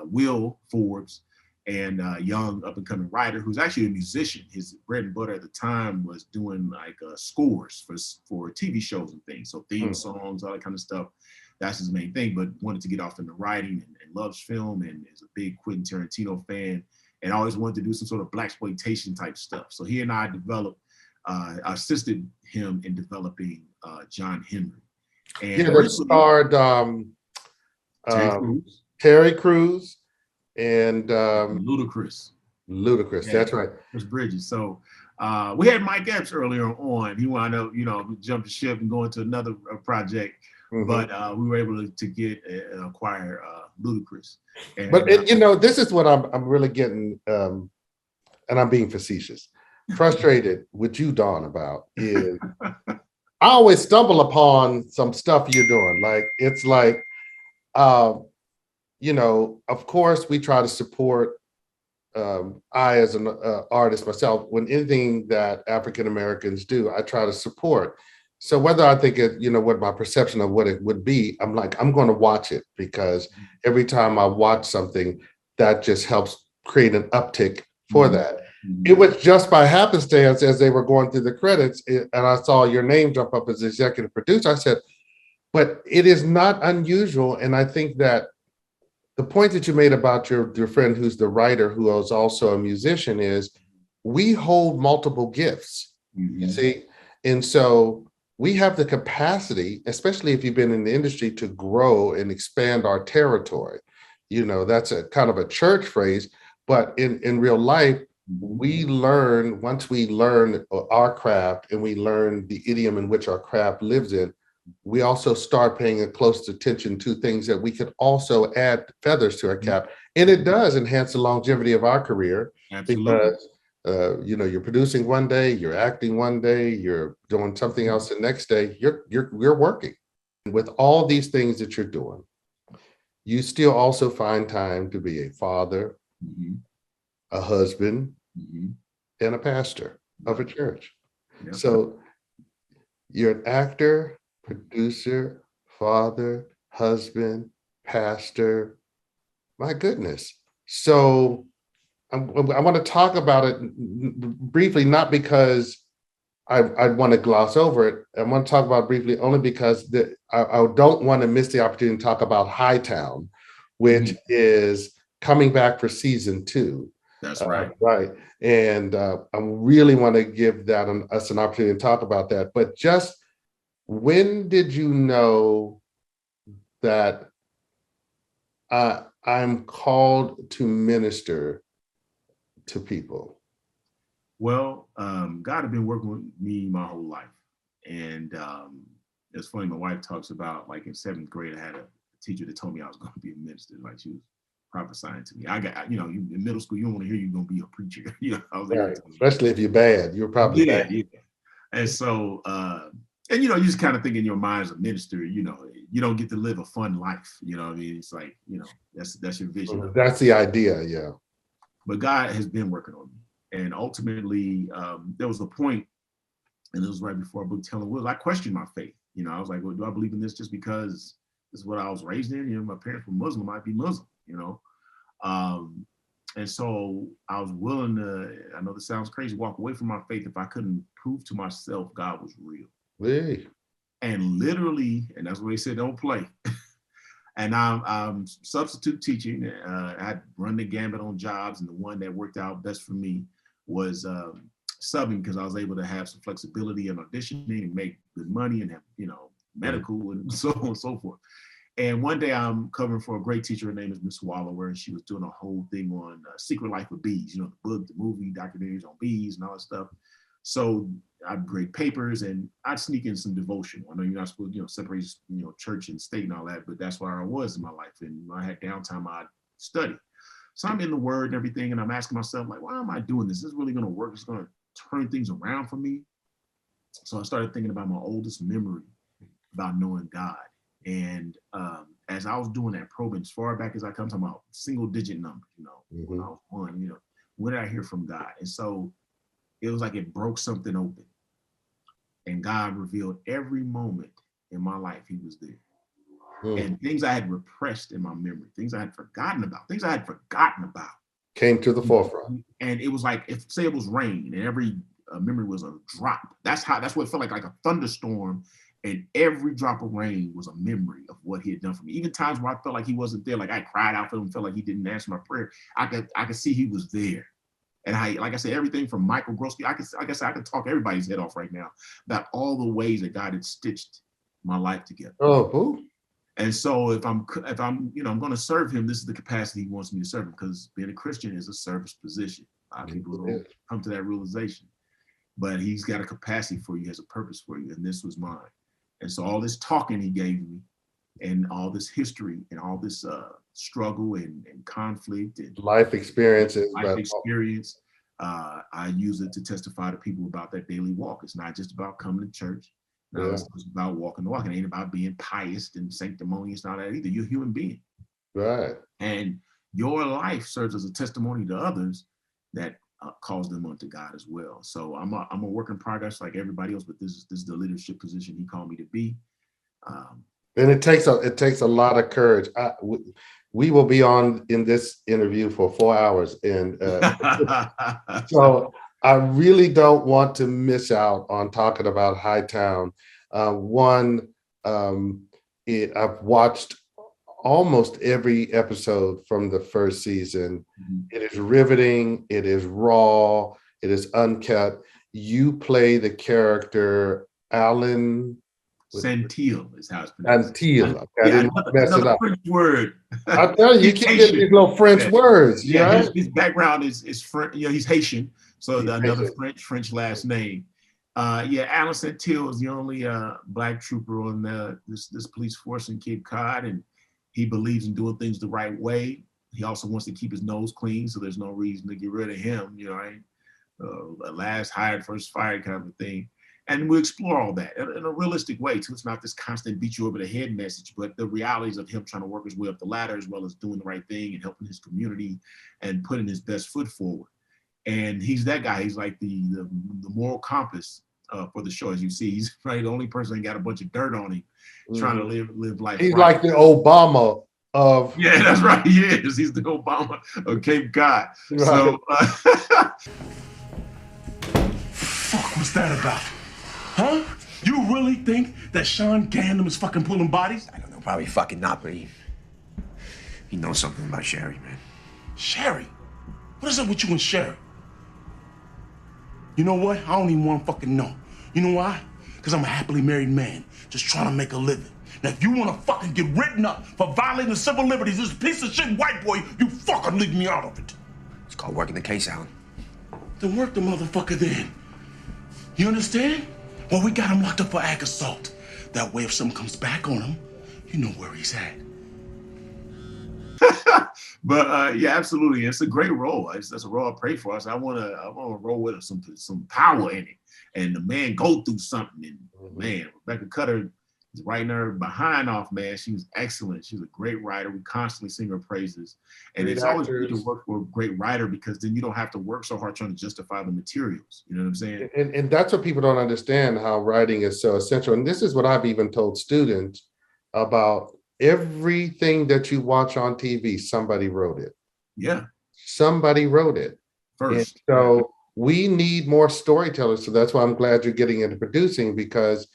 Will Forbes, and a young up and coming writer who's actually a musician. His bread and butter at the time was doing like scores for TV shows and things. So theme songs, all that kind of stuff. That's his main thing, but wanted to get off into writing and loves film and is a big Quentin Tarantino fan and always wanted to do some sort of blaxploitation type stuff. So he and I assisted him in developing John Henry. And that starred Terry Crews and Ludacris. That's right. Chris Bridges. So we had Mike Epps earlier on. He wound up, jump the ship and go into another project. Mm-hmm. But we were able to acquire Ludacris. But this is what I'm really getting, and I'm being facetious, frustrated with you, Dohn, about is I always stumble upon some stuff you're doing. Like it's like, of course we try to support. I, as an artist myself, when anything that African Americans do, I try to support. So whether I think it, what my perception of what it would be, I'm like, I'm going to watch it because every time I watch something, that just helps create an uptick for that. It was just by happenstance as they were going through the credits, and I saw your name jump up as executive producer. I said, but it is not unusual. And I think that the point that you made about your friend who's the writer, who is also a musician, is we hold multiple gifts, you see? And so we have the capacity, especially if you've been in the industry, to grow and expand our territory. That's a kind of a church phrase, but in real life, once we learn our craft and we learn the idiom in which our craft lives in, we also start paying a close attention to things that we could also add feathers to our cap. And it does enhance the longevity of our career. Absolutely. Because you're producing one day, you're acting one day, you're doing something else the next day, you're working. And with all these things that you're doing, you still also find time to be a father, a husband, and a pastor of a church. Yep. So you're an actor, producer, father, husband, pastor. My goodness. So I want to talk about it briefly, not because I want to gloss over it. I want to talk about it briefly only because I don't want to miss the opportunity to talk about Hightown, which is coming back for season 2. That's right. Right. And I really want to give us an opportunity to talk about that. But just when did you know that I'm called to minister to people? Well, God had been working with me my whole life. And it's funny, my wife talks about, like, in 7th grade, I had a teacher that told me I was going to be a minister. Like, she was prophesying to me. I got, in middle school, you don't want to hear you're going to be a preacher. I was Right. Especially if you're bad. You're probably yeah, bad. yeah. And so, and you just kind of think in your mind as a minister, you don't get to live a fun life. You know what I mean? It's like, that's your vision of it. That's the idea, yeah. But God has been working on me. And ultimately, there was a point, and it was right before I booked Telling Wills, I questioned my faith. I was like, well, do I believe in this just because this is what I was raised in? My parents were Muslim, I'd be Muslim, and so I was willing to, I know this sounds crazy, walk away from my faith if I couldn't prove to myself God was real. Hey. And literally, and that's what he said, don't play. And I'm substitute teaching. I had run the gambit on jobs, and the one that worked out best for me was subbing, because I was able to have some flexibility in auditioning and make good money and have, medical and so on and so forth. And one day I'm covering for a great teacher. Her name is Miss Wallower, and she was doing a whole thing on Secret Life of Bees, the book, the movie, documentaries on bees and all that stuff. So I'd grade papers and I'd sneak in some devotion. I know you're not supposed to, separate, church and state and all that, but that's where I was in my life. And when I had downtime, I'd study. So I'm in the word and everything, and I'm asking myself, like, why am I doing this? Is this really going to work? It's going to turn things around for me. So I started thinking about my oldest memory about knowing God. And as I was doing that probing, as far back as I come, talking about single digit numbers, when I was one, when did I hear from God? And so it was like it broke something open. And God revealed every moment in my life he was there. And things I had repressed in my memory, things I had forgotten about, came to the forefront. And it was like, say it was rain and every memory was a drop. That's what it felt like a thunderstorm. And every drop of rain was a memory of what he had done for me. Even times where I felt like he wasn't there, like I cried out for him, felt like he didn't answer my prayer. I could see he was there. And like I said, everything from Michael Grosky, I could talk everybody's head off right now about all the ways that God had stitched my life together. Oh, and so if I'm I'm going to serve him, this is the capacity he wants me to serve him, because being a Christian is a service position. A lot of people don't come to that realization, but he's got a capacity for you, he has a purpose for you, and this was mine. And so all this talking he gave me, and all this history, and all this struggle and conflict and life experiences. I use it to testify to people about that daily walk. It's not just about coming to church. No, it's about walking the walk. It ain't about being pious and sanctimonious and all that either. You're a human being. Right. And your life serves as a testimony to others that calls them unto God as well. So I'm a work in progress like everybody else, but this is the leadership position he called me to be. And it takes a lot of courage. We will be on in this interview for 4 hours, and so I really don't want to miss out on talking about Hightown. I've watched almost every episode from the first season. It is riveting. It is raw. It is uncut. You play the character Alan Santil is how it's pronounced. Santil. I didn't mess it up. French word. I tell you, you keep getting these little French words. Yeah, right? his background is French. He's Haitian, so another French last name. Alan Santil is the only Black trooper on this police force in Cape Cod, and he believes in doing things the right way. He also wants to keep his nose clean, so there's no reason to get rid of him. Right? Last hired, first fired kind of a thing. And we explore all that in a realistic way, too. It's not this constant beat you over the head message, but the realities of him trying to work his way up the ladder, as well as doing the right thing and helping his community and putting his best foot forward. And he's that guy. He's like the moral compass for the show. As you see, he's probably the only person that got a bunch of dirt on him trying to live life. He's like the Obama of. Yeah, that's right. He is. He's the Obama of Cape Cod. Right. So, fuck was that about? Huh? You really think that Sean Gandam is fucking pulling bodies? I don't know, probably fucking not, but he knows something about Sherry, man. Sherry? What is up with you and Sherry? You know what? I don't even want to fucking know. You know why? Because I'm a happily married man, just trying to make a living. Now, if you want to fucking get written up for violating the civil liberties, this piece of shit white boy, you fucking leave me out of it. It's called working the case, Alan. Then work the motherfucker then. You understand? Well, we got him locked up for ag assault. That way, if something comes back on him, you know where he's at. But yeah, absolutely, it's a great role. That's a role I pray for. I want to roll with some power in it, and the man go through something. And man, Rebecca Cutter is writing her behind off, man. She was excellent. She's a great writer. We constantly sing her praises. And Great it's always good actors. to work for a great writer because then you don't have to work so hard trying to justify the materials. You know what I'm saying? And that's what people don't understand, how writing is so essential. And this is what I've even told students about: everything that you watch on TV, somebody wrote it. Yeah. Somebody wrote it. And First. so we need more storytellers. So that's why I'm glad you're getting into producing, because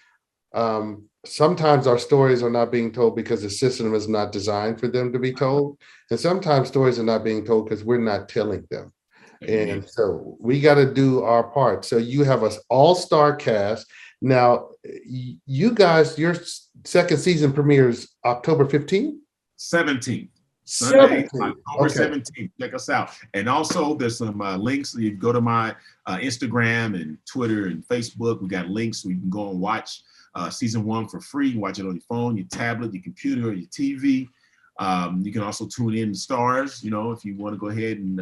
sometimes our stories are not being told because the system is not designed for them to be told. And sometimes stories are not being told because we're not telling them. And so we got to do our part. So you have an all-star cast. Now, you guys, your second season premieres October 15th? 17th. Sunday, October Okay. 17th. Check us out. And also, there's some links. You go to my Instagram and Twitter and Facebook. We got links so you can go and watch season 1 for free. You can watch it on your phone, your tablet, your computer, or your TV. You can also tune in to Stars, you know, if you want to go ahead and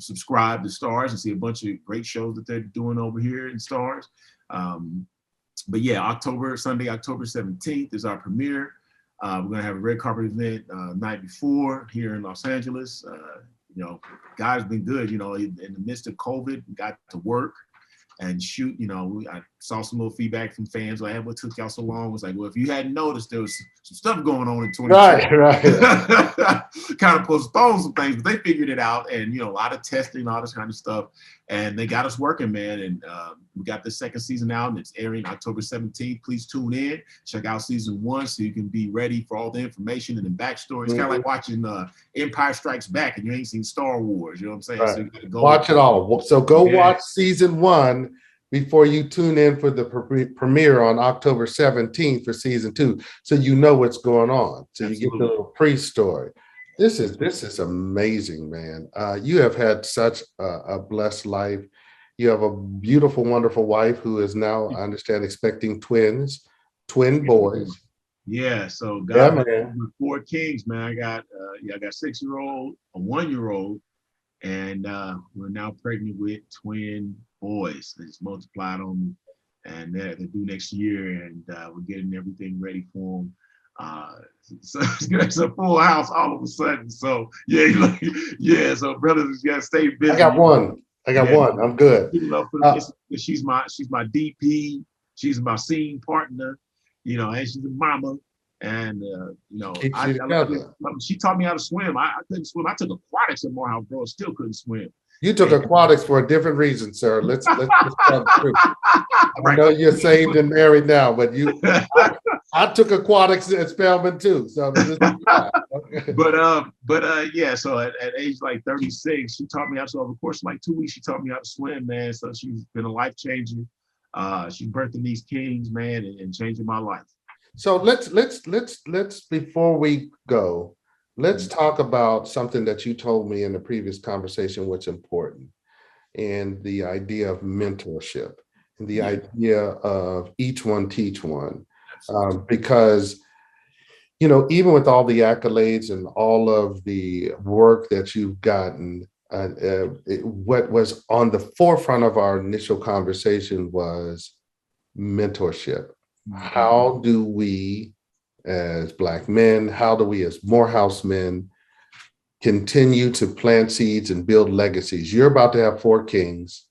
subscribe to Stars and see a bunch of great shows that they're doing over here in Stars. But yeah, Sunday, October 17th is our premiere. We're gonna have a red carpet event night before here in Los Angeles. You know, guys been good. You know, in the midst of COVID, got to work and shoot. You know, I saw some little feedback from fans like, hey, what took y'all so long? It was like, well, if you hadn't noticed, there was some stuff going on in 2020. Right. Kind of postponed some things, but they figured it out. And, you know, a lot of testing, all this kind of stuff. And they got us working, man. And we got the second season out, and it's airing October 17th. Please tune in, check out season 1 so you can be ready for all the information and the backstory. It's kind of like watching Empire Strikes Back and you ain't seen Star Wars. You know what I'm saying? Right. So you gotta go watch it all. So go watch Yeah. season 1 before you tune in for the premiere on October 17th for season 2, so you know what's going on. So you get the little pre-story. This is amazing, man. You have had such a blessed life. You have a beautiful, wonderful wife who is now, I understand, expecting twin boys. Yeah, so Yeah, God, man. 4 kids, man. I got 6-year-old, a 1-year-old, and we're now pregnant with twin boys. They just multiplied on me, and they're due next year, and we're getting everything ready for them. So it's a full house all of a sudden. So yeah, yeah. So brothers, you gotta stay busy. I got one. I'm good. She's my DP. She's my scene partner. You know, and she's a mama. And you know, she taught me how to swim. I couldn't swim. I took aquatics at Morehouse, bro. Still couldn't swim. You took aquatics for a different reason, sir. Let's tell the truth. I know you're saved and married now, but I took aquatics at Spelman too. So but yeah, so at age like 36, she taught me how to, over the course of like 2 weeks, she taught me how to swim, man. So she's been a life changer. She's birthing these kings, man, and changing my life. So let's before we go, let's talk about something that you told me in the previous conversation, what's important, and the idea of mentorship and the idea of each one teach one. Because, you know, even with all the accolades and all of the work that you've gotten, what was on the forefront of our initial conversation was mentorship. How do we as Black men, how do we as Morehouse men continue to plant seeds and build legacies? You're about to have 4 kings,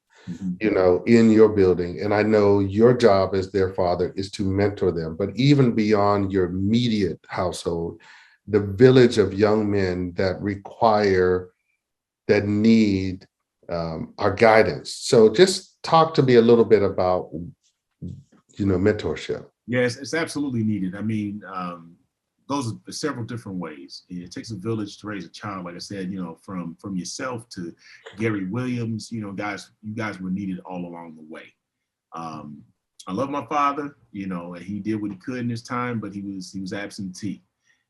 you know, in your building. And I know your job as their father is to mentor them, but even beyond your immediate household, the village of young men that need our guidance. So just talk to me a little bit about, you know, mentorship. Yes, it's absolutely needed. I mean, goes several different ways. It takes a village to raise a child. Like I said, you know, from yourself to Gary Williams, you know, you guys were needed all along the way. I love my father, you know, and he did what he could in his time, but he was absentee.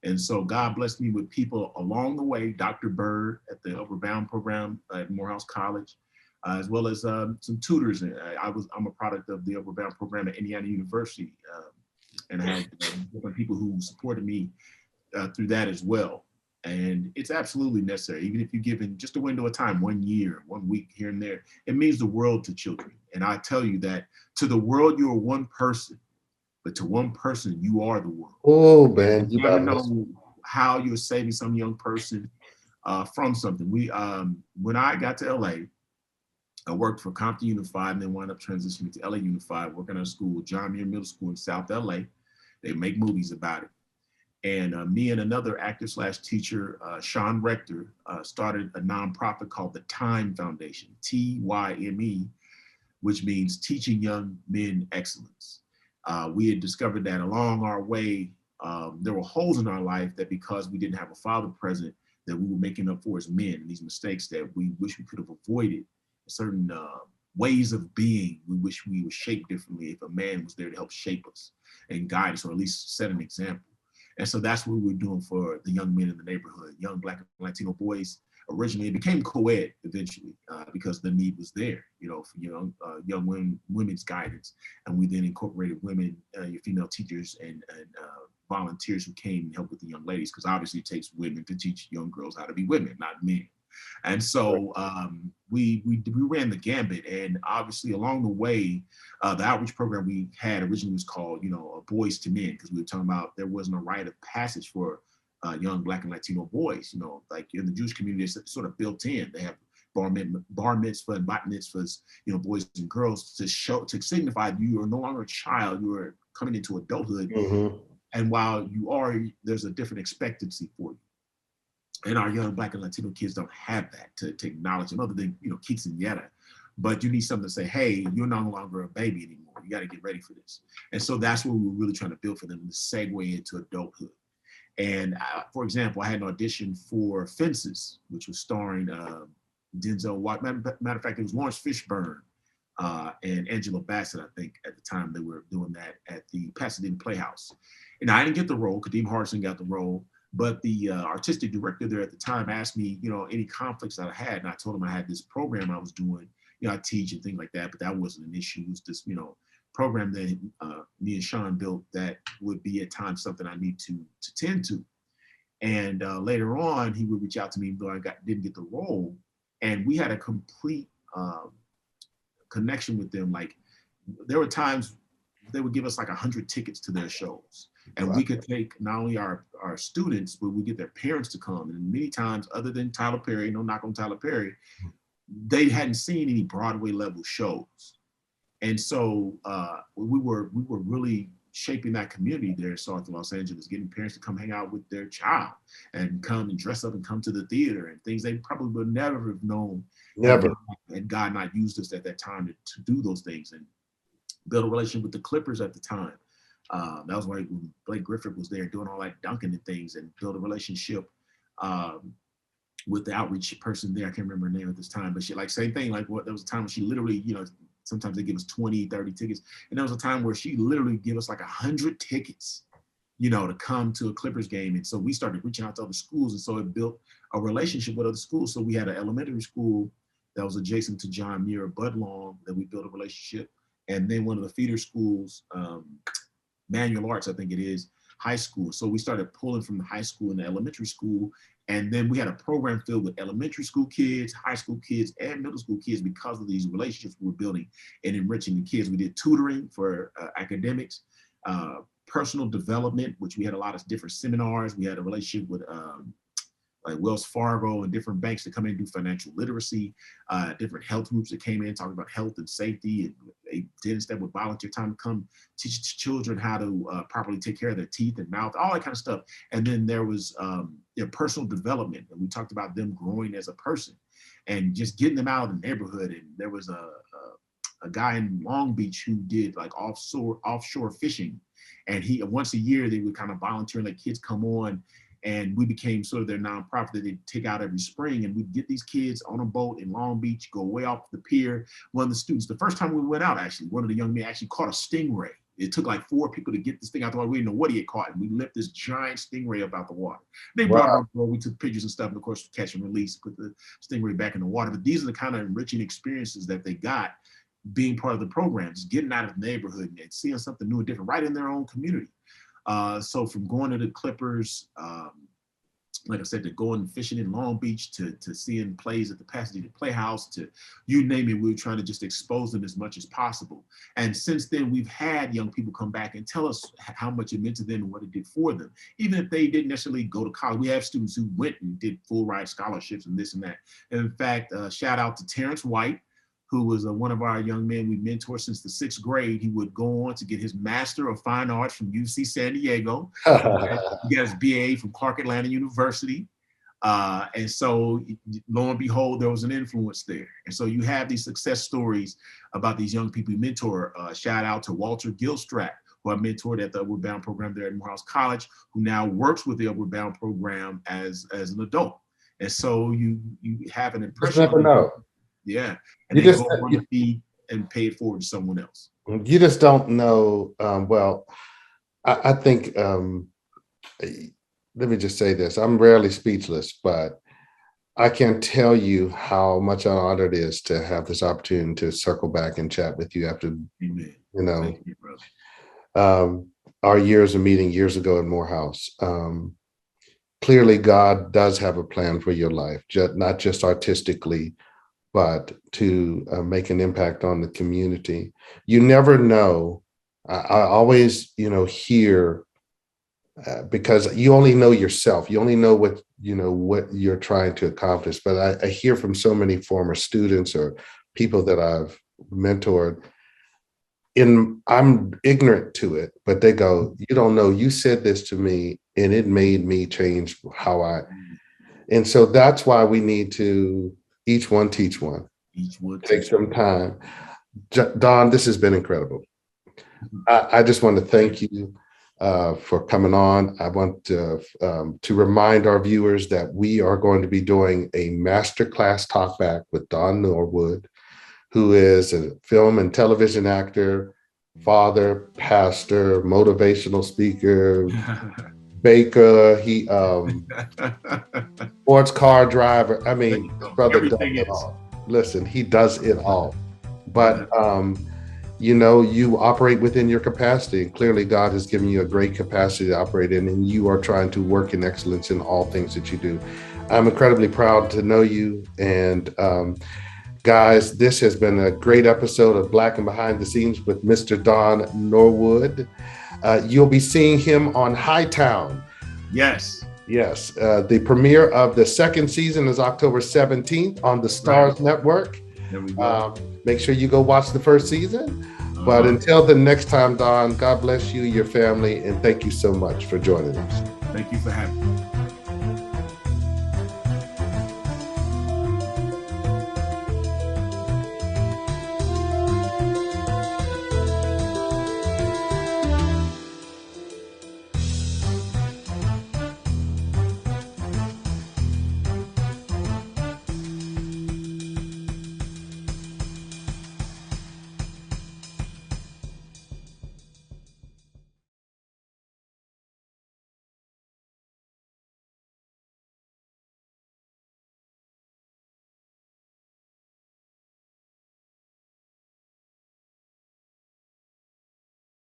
And so God blessed me with people along the way, Dr. Bird at the Upward Bound program at Morehouse College, as well as some tutors. I'm a product of the Upward Bound program at Indiana University, and I had different people who supported me through that as well. And it's absolutely necessary. Even if you're given just a window of time, 1 year, 1 week here and there, it means the world to children. And I tell you that to the world, you're one person, but to one person, you are the world. Oh, man, you You never better. know how you're saving some young person from something. When I got to LA, I worked for Compton Unified and then wound up transitioning to LA Unified, working at a school, John Muir Middle School in South LA. They make movies about it. And me and another actor slash teacher, Sean Rector, started a nonprofit called the Time Foundation, TYME, which means Teaching Young Men Excellence. We had discovered that along our way, there were holes in our life that because we didn't have a father present, that we were making up for as men, and these mistakes that we wish we could have avoided, certain ways of being we wish we were shaped differently if a man was there to help shape us and guide us, or at least set an example. And so that's what we were doing for the young men in the neighborhood, young Black and Latino boys. Originally, it became co-ed eventually because the need was there, for young women's guidance. And we then incorporated women, your female teachers and volunteers who came and helped with the young ladies, because obviously it takes women to teach young girls how to be women, not men. And so we ran the gambit, and obviously along the way, the outreach program we had originally was called, Boys to Men, because we were talking about there wasn't a rite of passage for young Black and Latino boys. Like in the Jewish community, it's sort of built in. They have bar mitzvah and bat mitzvahs, boys and girls, to signify you are no longer a child, you are coming into adulthood. Mm-hmm. And while you are, there's a different expectancy for you. And our young Black and Latino kids don't have that to acknowledge them, other than, quinceañera. But you need something to say, hey, you're no longer a baby anymore. You got to get ready for this. And so that's what we were really trying to build for them, to segue into adulthood. And for example, I had an audition for Fences, which was starring Denzel Washington. Matter of fact, it was Lawrence Fishburne and Angela Bassett, I think, at the time they were doing that at the Pasadena Playhouse. And I didn't get the role. Kadeem Hardison got the role. But the artistic director there at the time asked me, any conflicts that I had. And I told him I had this program I was doing, I teach and things like that, but that wasn't an issue. It was this, program that me and Sean built that would be at times something I need to tend to. And later on, he would reach out to me, though I didn't get the role. And we had a complete connection with them. Like, there were times they would give us like 100 tickets to their shows. And we could take not only our students, but we get their parents to come. And many times, other than Tyler Perry, no knock on Tyler Perry, they hadn't seen any Broadway level shows. And so we were really shaping that community there in South Los Angeles, getting parents to come hang out with their child and come and dress up and come to the theater and things they probably would never have known. Never. And God not used us at that time to do those things, and build a relationship with the Clippers at the time. That was when Blake Griffin was there doing all that dunking and things, and build a relationship with the outreach person there. I can't remember her name at this time, but she, like, same thing. Like, there was a time when she literally, sometimes they give us 20, 30 tickets. And there was a time where she literally gave us like 100 tickets, to come to a Clippers game. And so we started reaching out to other schools. And so it built a relationship with other schools. So we had an elementary school that was adjacent to John Muir, Budlong, that we built a relationship. And then one of the feeder schools, Manual Arts, I think it is, high school. So we started pulling from the high school and the elementary school. And then we had a program filled with elementary school kids, high school kids, and middle school kids because of these relationships we were building and enriching the kids. We did tutoring for academics, personal development, which we had a lot of different seminars. We had a relationship with like Wells Fargo and different banks that come in and do financial literacy, different health groups that came in talking about health and safety, and a dentist that would volunteer time to come teach children how to properly take care of their teeth and mouth, all that kind of stuff. And then there was personal development, and we talked about them growing as a person and just getting them out of the neighborhood. And there was a guy in Long Beach who did like offshore fishing, and he once a year they would kind of volunteer and let kids come on. And we became sort of their nonprofit that they take out every spring. And we'd get these kids on a boat in Long Beach, go way off the pier. One of the students, the first time we went out, actually, one of the young men actually caught a stingray. It took like 4 people to get this thing out the water. We didn't know what he had caught. And we lifted this giant stingray up out the water. They brought it on board. We took pictures and stuff. And of course, catch and release, put the stingray back in the water. But these are the kind of enriching experiences that they got being part of the program, just getting out of the neighborhood and seeing something new and different right in their own community. So from going to the Clippers, like I said, to going fishing in Long Beach, to seeing plays at the Pasadena Playhouse, to you name it, we were trying to just expose them as much as possible. And since then, we've had young people come back and tell us how much it meant to them and what it did for them. Even if they didn't necessarily go to college, we have students who went and did full ride scholarships and this and that. And in fact, shout out to Terrence White, who was one of our young men we mentored since the 6th grade. He would go on to get his Master of Fine Arts from UC San Diego. He got his BA from Clark Atlanta University. And so lo and behold, there was an influence there. And so you have these success stories about these young people you mentor. Shout out to Walter Gilstrap, who I mentored at the Upward Bound program there at Morehouse College, who now works with the Upward Bound program as an adult. And so you have an impression. Just never know. Yeah, and You they just go on to feed and pay it forward to someone else. You just don't know. Well, I think. Let me just say this: I'm rarely speechless, but I can't tell you how much an honor it is to have this opportunity to circle back and chat with you after, Amen. you know, Thank you, brother. our years of meeting years ago in Morehouse. Clearly, God does have a plan for your life, not just artistically, but to make an impact on the community. You never know. I always, hear, because you only know yourself. You only know what you're trying to accomplish. But I hear from so many former students or people that I've mentored, I'm ignorant to it, but they go, you don't know, you said this to me and it made me change and so that's why we need to each one teach one. Take some time. Dohn, this has been incredible. I just want to thank you for coming on. I want to remind our viewers that we are going to be doing a masterclass talkback with Dohn Norwood, who is a film and television actor, father, pastor, motivational speaker, baker, he sports car driver. I mean, brother does it all. Listen, he does it all. But you operate within your capacity, and clearly God has given you a great capacity to operate in, and you are trying to work in excellence in all things that you do. I'm incredibly proud to know you. And guys, this has been a great episode of Black and Behind the Scenes with Mr. Dohn Norwood. You'll be seeing him on Hightown. Yes. The premiere of the 2nd season is October 17th on the Stars Network. There we go. Make sure you go watch the 1st season. But until the next time, Dohn, God bless you, your family, and thank you so much for joining us. Thank you for having me.